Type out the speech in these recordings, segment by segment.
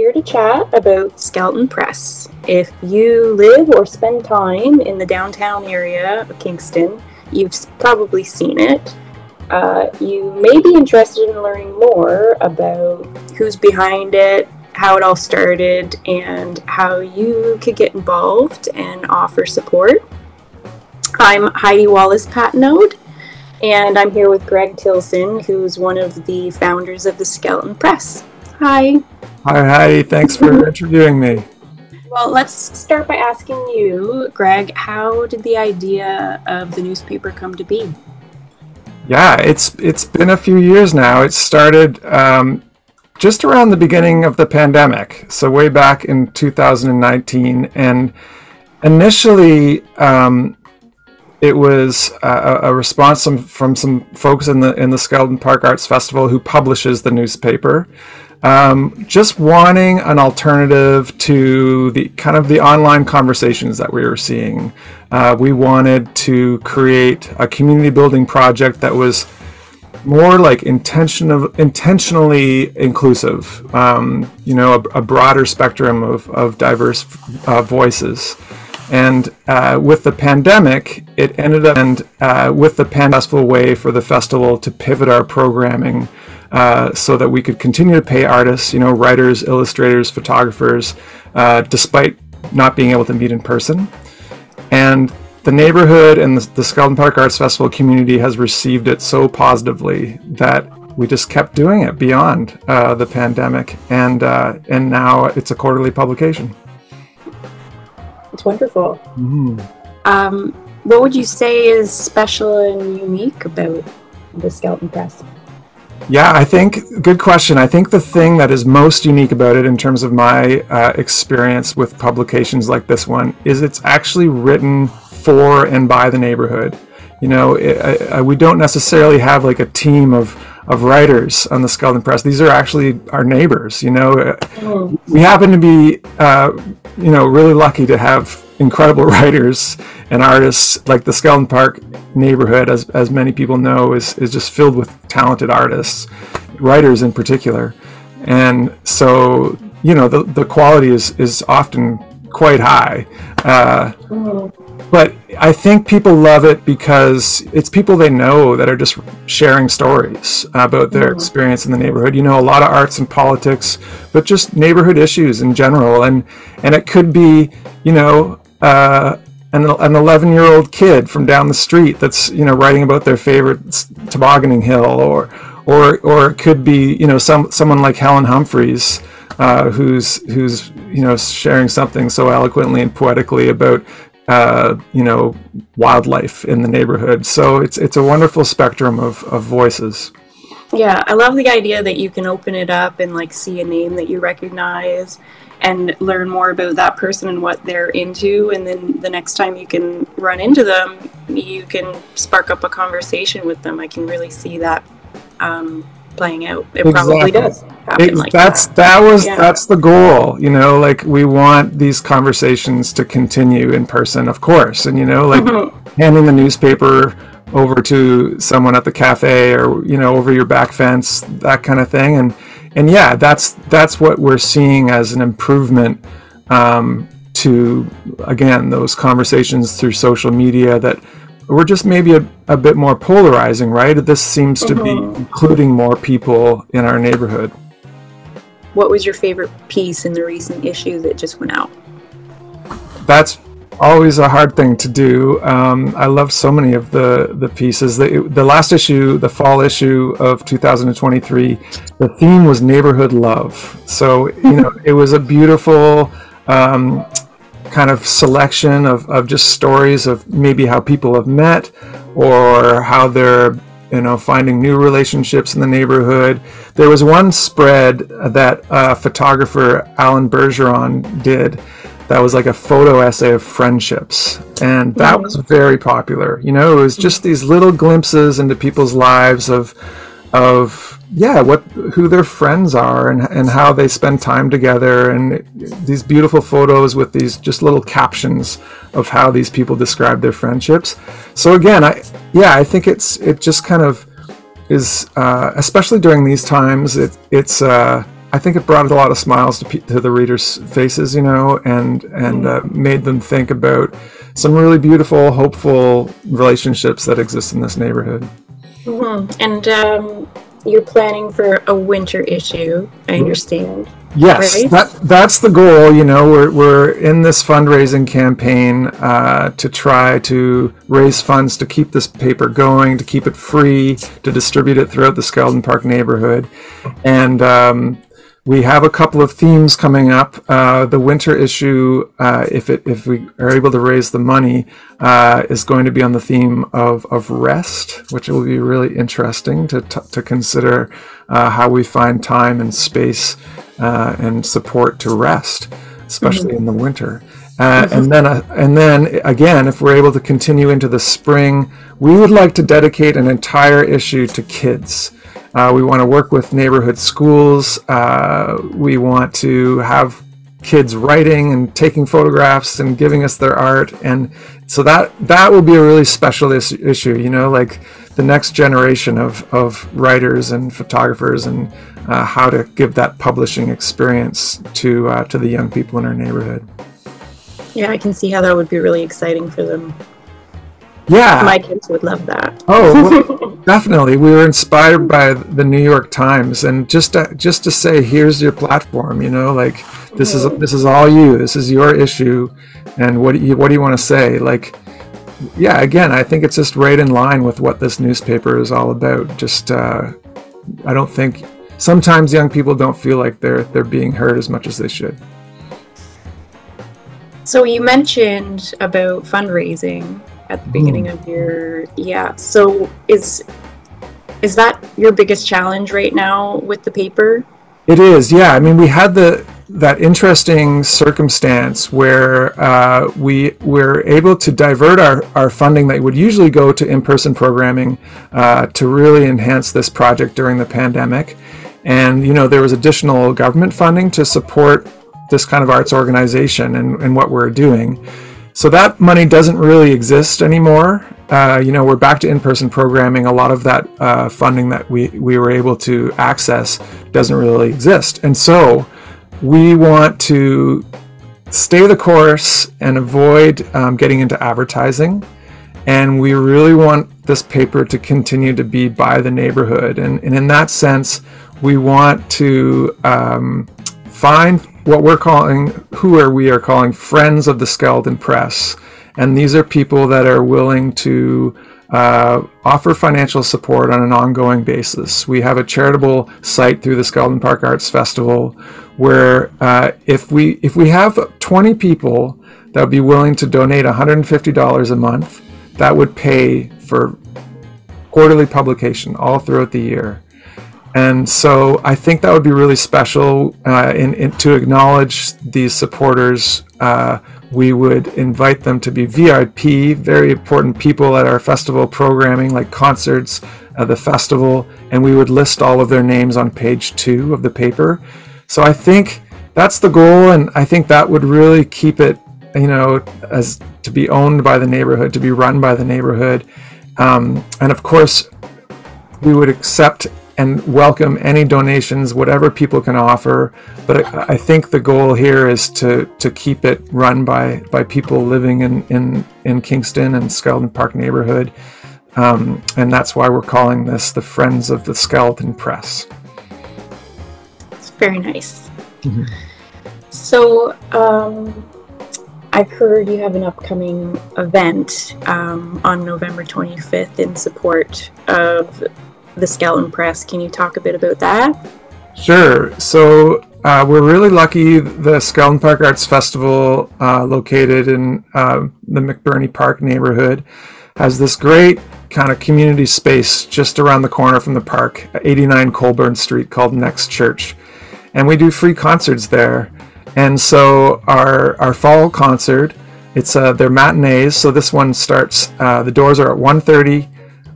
here to chat about Skeleton Press. If you live or spend time in the downtown area of Kingston, you've probably seen it. You may be interested in learning more about who's behind it, how it all started, and how you could get involved and offer support. I'm Heidi Wallace-Patnode, and I'm here with Greg Tilson, who's one of the founders of the Skeleton Press. Hi. Hi, Heidi. Thanks for interviewing me. Well, let's start by asking you, Greg, how did the idea of the newspaper come to be? Yeah, it's been a few years now. It started just around the beginning of the pandemic, so way back in 2019, and initially it was a response from some folks in the Skeleton Park Arts Festival who publishes the newspaper, just wanting an alternative to the kind of the online conversations that we were seeing. We wanted to create a community building project that was more like intentionally inclusive, a broader spectrum of diverse voices. And with the pandemic, it ended up, with the successful way for the festival to pivot our programming so that we could continue to pay artists, writers, illustrators, photographers, despite not being able to meet in person. And the neighborhood and the Skeleton Park Arts Festival community has received it so positively that we just kept doing it beyond the pandemic, and now it's a quarterly publication. It's wonderful. Mm-hmm. What would you say is special and unique about the Skeleton Press? Yeah, good question. I think the thing that is most unique about it in terms of my experience with publications like this one is it's actually written for and by the neighborhood. We don't necessarily have like a team of writers on the Skeleton Press. These are actually our neighbors. We happen to be really lucky to have incredible writers and artists. Like the Skeleton Park neighborhood, as many people know, is just filled with talented artists, writers in particular. And so the quality is often quite high. But I think people love it because it's people they know that are just sharing stories about their experience in the neighborhood. A lot of arts and politics, but just neighborhood issues in general. And it could be, an 11-year-old kid from down the street that's, writing about their favorite tobogganing hill, or it could be, someone like Helen Humphreys, who's sharing something so eloquently and poetically about wildlife in the neighborhood. So it's a wonderful spectrum of voices. Yeah, I love the idea that you can open it up and see a name that you recognize and learn more about that person and what they're into, and then the next time you can run into them, you can spark up a conversation with them. I can really see that playing out. It probably does happen that's the goal. We want these conversations to continue in person, of course, and handing the newspaper over to someone at the cafe or over your back fence, that kind of thing. And yeah, that's what we're seeing as an improvement to, again, those conversations through social media that we're just maybe a bit more polarizing, right? This seems to be including more people in our neighborhood. What was your favorite piece in the recent issue that just went out? That's always a hard thing to do. I love so many of the pieces. The last issue, the fall issue of 2023, the theme was neighborhood love. So, it was a beautiful kind of selection of just stories of maybe how people have met or how they're finding new relationships in the neighborhood. There was one spread that photographer Alan Bergeron did that was like a photo essay of friendships, and that was very popular. It was just these little glimpses into people's lives of who their friends are and how they spend time together, and these beautiful photos with these just little captions of how these people describe their friendships. So again, I think it just kind of is, especially during these times, it's I think it brought a lot of smiles to the readers' faces, and made them think about some really beautiful, hopeful relationships that exist in this neighborhood. And you're planning for a winter issue, I understand. Yes, right? that's the goal. We're in this fundraising campaign to try to raise funds to keep this paper going, to keep it free, to distribute it throughout the Skeldon Park neighborhood, and we have a couple of themes coming up. The winter issue, if we are able to raise the money, is going to be on the theme of rest, which will be really interesting to consider how we find time and space and support to rest, especially in the winter. And then again, if we're able to continue into the spring, we would like to dedicate an entire issue to kids. We want to work with neighborhood schools. We want to have kids writing and taking photographs and giving us their art. And so that will be a really special issue, like the next generation of writers and photographers, and how to give that publishing experience to the young people in our neighborhood. Yeah, I can see how that would be really exciting for them. Yeah, my kids would love that. Oh, well, definitely. We were inspired by the New York Times, and just to say, here's your platform. Like this is all you. This is your issue, and what do you want to say? Like, yeah. Again, I think it's just right in line with what this newspaper is all about. Just I don't think sometimes young people don't feel like they're being heard as much as they should. So you mentioned about fundraising at the beginning of your so is that your biggest challenge right now with the paper? It is, yeah. I mean, we had that interesting circumstance where we were able to divert our funding that would usually go to in-person programming to really enhance this project during the pandemic. And there was additional government funding to support this kind of arts organization and what we're doing. So that money doesn't really exist anymore. We're back to in-person programming. A lot of that funding that we were able to access doesn't really exist. And so we want to stay the course and avoid getting into advertising. And we really want this paper to continue to be by the neighborhood. And in that sense, we want to find what we are calling friends of the Skeldon Press. And these are people that are willing to offer financial support on an ongoing basis. We have a charitable site through the Skeldon Park Arts Festival where if we have 20 people that would be willing to donate $150 a month, that would pay for quarterly publication all throughout the year. And so I think that would be really special to acknowledge these supporters. We would invite them to be VIP, very important people at our festival programming, like concerts, the festival, and we would list all of their names on page 2 of the paper. So I think that's the goal, and I think that would really keep it, as to be owned by the neighborhood, to be run by the neighborhood. And of course, we would accept and welcome any donations, whatever people can offer. But I think the goal here is to keep it run by people living in Kingston and Skeldon Park neighborhood. And that's why we're calling this the Friends of the Skeldon Press. It's very nice. Mm-hmm. So I've heard you have an upcoming event on November 25th in support of the Skeldon Press. Can you talk a bit about that? Sure. So we're really lucky. The Skeldon Park Arts Festival, located in the McBurney Park neighborhood, has this great kind of community space just around the corner from the park, 89 Colburn Street, called Next Church. And we do free concerts there. And so our fall concert, it's their matinees. So this one starts, the doors are at 1:30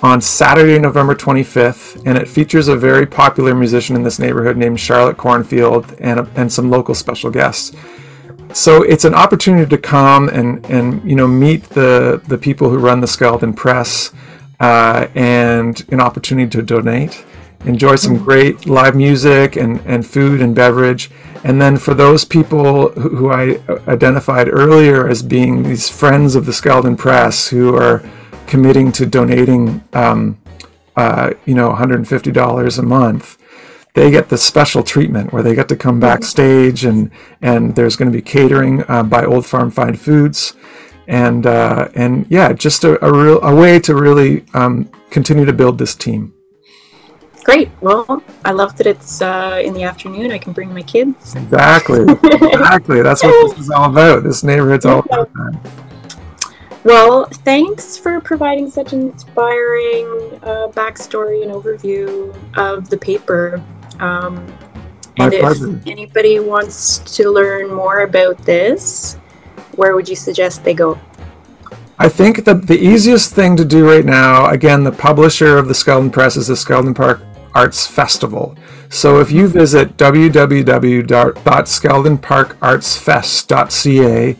on Saturday, November 25th, and it features a very popular musician in this neighborhood named Charlotte Cornfield and some local special guests. So it's an opportunity to come and meet the people who run the Skeldon Press, and an opportunity to donate. Enjoy some great live music and food and beverage. And then for those people who I identified earlier as being these friends of the Skeldon Press who are committing to donating, $150 a month, they get the special treatment where they get to come backstage, and there's going to be catering by Old Farm Fine Foods, and yeah, just a way to really continue to build this team. Great. Well, I love that it's in the afternoon. I can bring my kids. Exactly. That's what this is all about. This neighborhood's all about that. Well, thanks for providing such an inspiring backstory and overview of the paper. And pleasure. If anybody wants to learn more about this, where would you suggest they go? I think that the easiest thing to do right now, again, the publisher of the Skeldon Press is the Skeldon Park Arts Festival. So if you visit www.skeldonparkartsfest.ca,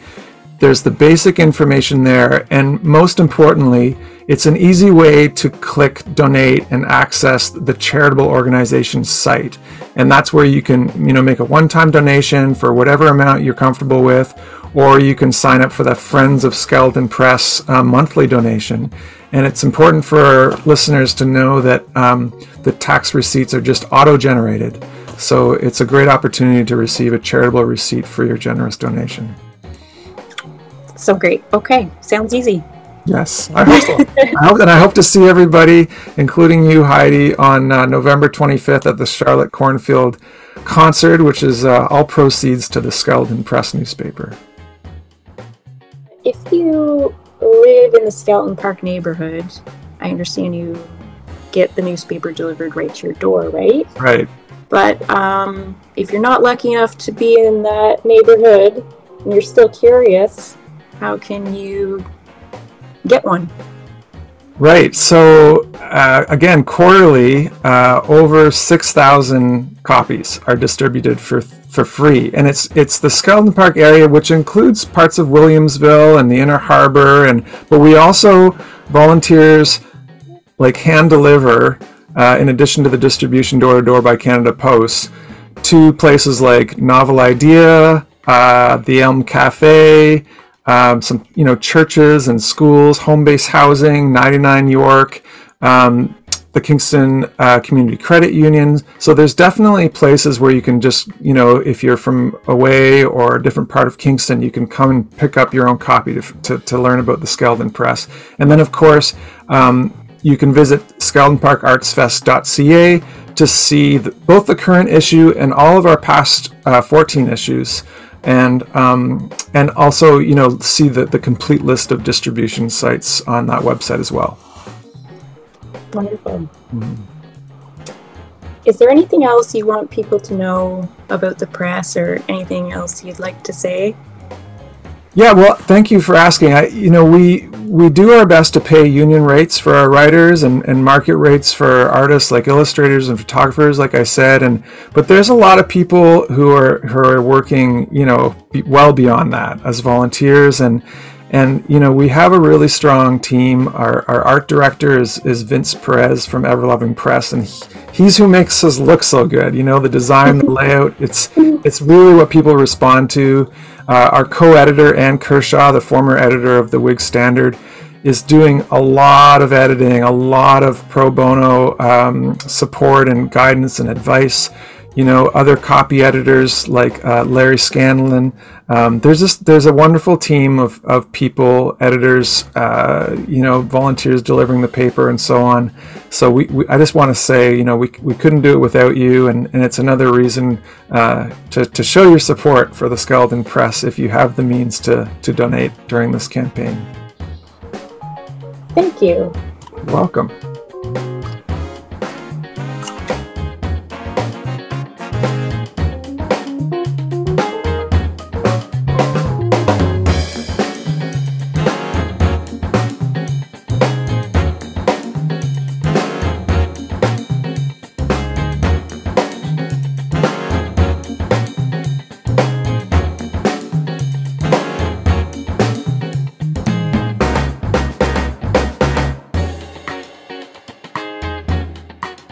there's the basic information there, and most importantly, it's an easy way to click donate and access the charitable organization site. And that's where you can, make a one-time donation for whatever amount you're comfortable with, or you can sign up for the Friends of Skeldon Press monthly donation. And it's important for listeners to know that the tax receipts are just auto-generated. So it's a great opportunity to receive a charitable receipt for your generous donation. So great. Okay. Sounds easy. Yes, I hope so. I hope to see everybody, including you, Heidi, on November 25th at the Charlotte Cornfield concert, which is all proceeds to the Skeldon Press newspaper. If you live in the Skelton Park neighborhood, I understand you get the newspaper delivered right to your door, right? Right. But if you're not lucky enough to be in that neighborhood and you're still curious, how can you get one? Right. So again, quarterly, over 6,000 copies are distributed for free, and it's the Skeldon Park area, which includes parts of Williamsville and the Inner Harbor, but we also volunteers hand deliver, in addition to the distribution door to door by Canada Post, to places like Novel Idea, the Elm Cafe, some churches and schools, home base housing, 99 York, the Kingston Community Credit Union. So there's definitely places where you can just, if you're from away or a different part of Kingston, you can come and pick up your own copy to learn about the Skeldon Press. And then, of course, you can visit skeldonparkartsfest.ca to see both the current issue and all of our past 14 issues. And also, see the complete list of distribution sites on that website as well. Wonderful. Mm-hmm. Is there anything else you want people to know about the press, or anything else you'd like to say? Yeah, well, thank you for asking. We do our best to pay union rates for our writers and market rates for artists like illustrators and photographers, like I said, but there's a lot of people who are working, well beyond that as volunteers, and we have a really strong team. Our art director is Vince Perez from Everloving Press, and he's who makes us look so good. The design, the layout, it's really what people respond to. Our co-editor, Ann Kershaw, the former editor of the Whig Standard, is doing a lot of editing, a lot of pro bono support and guidance and advice. Other copy editors like Larry Scanlon. There's a wonderful team of people, editors, volunteers delivering the paper and so on. So I just want to say, we couldn't do it without you, and it's another reason to show your support for the Skeldon Press if you have the means to donate during this campaign. Thank you. You're welcome.